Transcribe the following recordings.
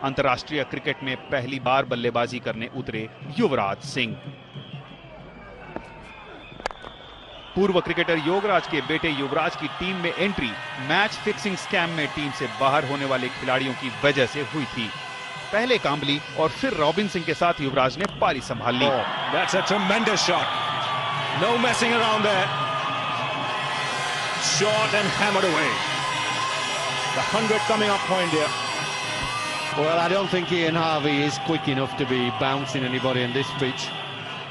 अंतर्राष्ट्रीय क्रिकेट में पहली बार बल्लेबाजी करने उतरे युवराज सिंह। पूर्व क्रिकेटर योगराज के बेटे युवराज की टीम में एंट्री मैच फिक्सिंग स्कैम में टीम से बाहर होने वाले खिलाड़ियों की वजह से हुई थी। पहले कांबली और फिर रॉबिन सिंह के साथ युवराज ने पारी संभाल ली। That's a tremendous shot. No messing around there. Short and hammered away. The 100 coming up point here. Well, I don't think Ian Harvey is quick enough to be bouncing anybody on this pitch.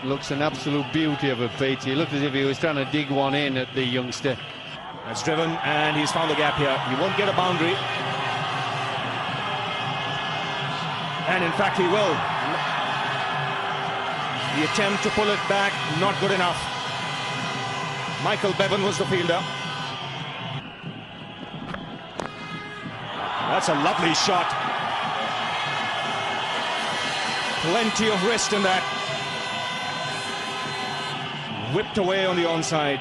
Looks an absolute beauty of a pitch. He looked as if he was trying to dig one in at the youngster. That's driven and he's found the gap here. He won't get a boundary. And in fact he will. The attempt to pull it back, not good enough. Michael Bevan was the fielder. That's a lovely shot. Plenty of wrist in that. Whipped away on the onside.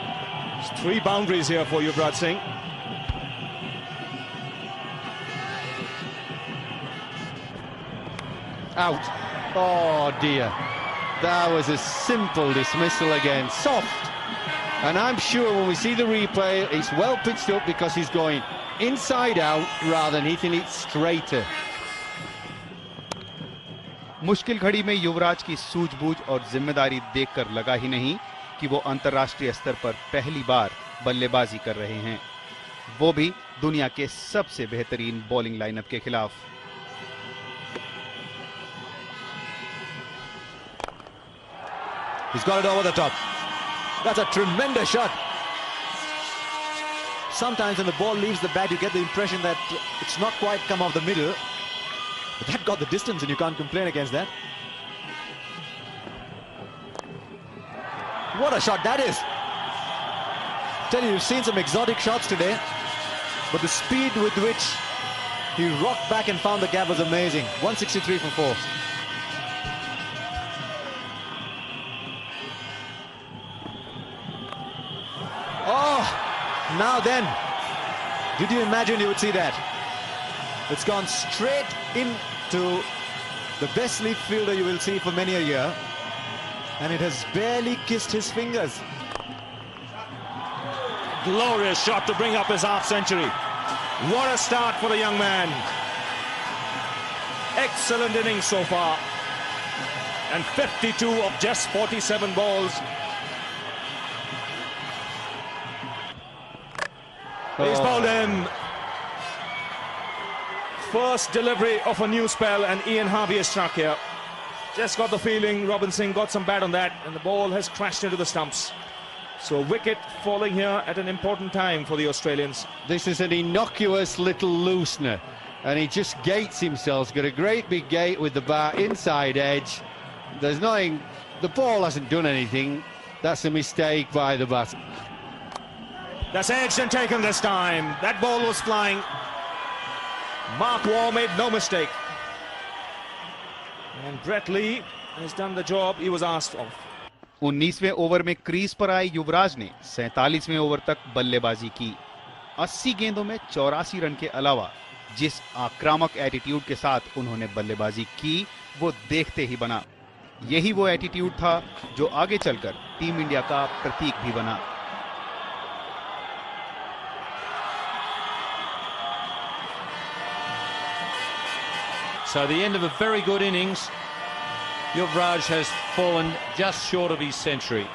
There's 3 boundaries here for Yuvraj Singh. Out. Oh dear. That was a simple dismissal again. Soft. And I'm sure when we see the replay, it's well pitched up because he's going inside out rather than hitting it straighter. मुश्किल घड़ी में युवराज की सूझबूझ और जिम्मेदारी देखकर लगा ही नहीं कि वो अंतर्राष्ट्रीय स्तर पर पहली बार बल्लेबाजी कर रहे हैं, वो भी दुनिया के सबसे बेहतरीन बॉलिंग लाइनअप के खिलाफ। He's got it over the top. That's a tremendous shot. Sometimes when the ball leaves the bat, you get the impression that it's not quite come off the middle. But that got the distance and you can't complain against that. What a shot that is. Tell you, you've seen some exotic shots today, but the speed with which he rocked back and found the gap was amazing. 163 for 4. Oh, now then, did you imagine you would see that? It's gone straight into the best lead fielder you will see for many a year, and it has barely kissed his fingers. Glorious shot to bring up his half century. What a start for the young man. Excellent innings so far, and 52 of just 47 balls. He's bowled him. First delivery of a new spell, and Ian Harvey is struck here. Just got the feeling Robin Singh got some bat on that, and the ball has crashed into the stumps. So wicket falling here at an important time for the Australians. This is an innocuous little loosener, and he just gates himself. He's got a great big gate with the bat inside edge. There's nothing, the ball hasn't done anything. That's a mistake by the batter. That's edged and taken this time. That ball was flying. Mark Waugh made no mistake. And Brett Lee has done the job he was asked of. 19वें over में crease पर आए युवराज ने 47वें over तक बल्लेबाजी की। 80 गेंदों में 84 रन के अलावा जिस आक्रामक एटीट्यूड के साथ उन्होंने बल्लेबाजी की, वो देखते ही बना। यही वो एटीट्यूड था जो आगे चलकर टीम इंडिया का प्रतीक भी बना। So the end of a very good innings. Yuvraj has fallen just short of his century.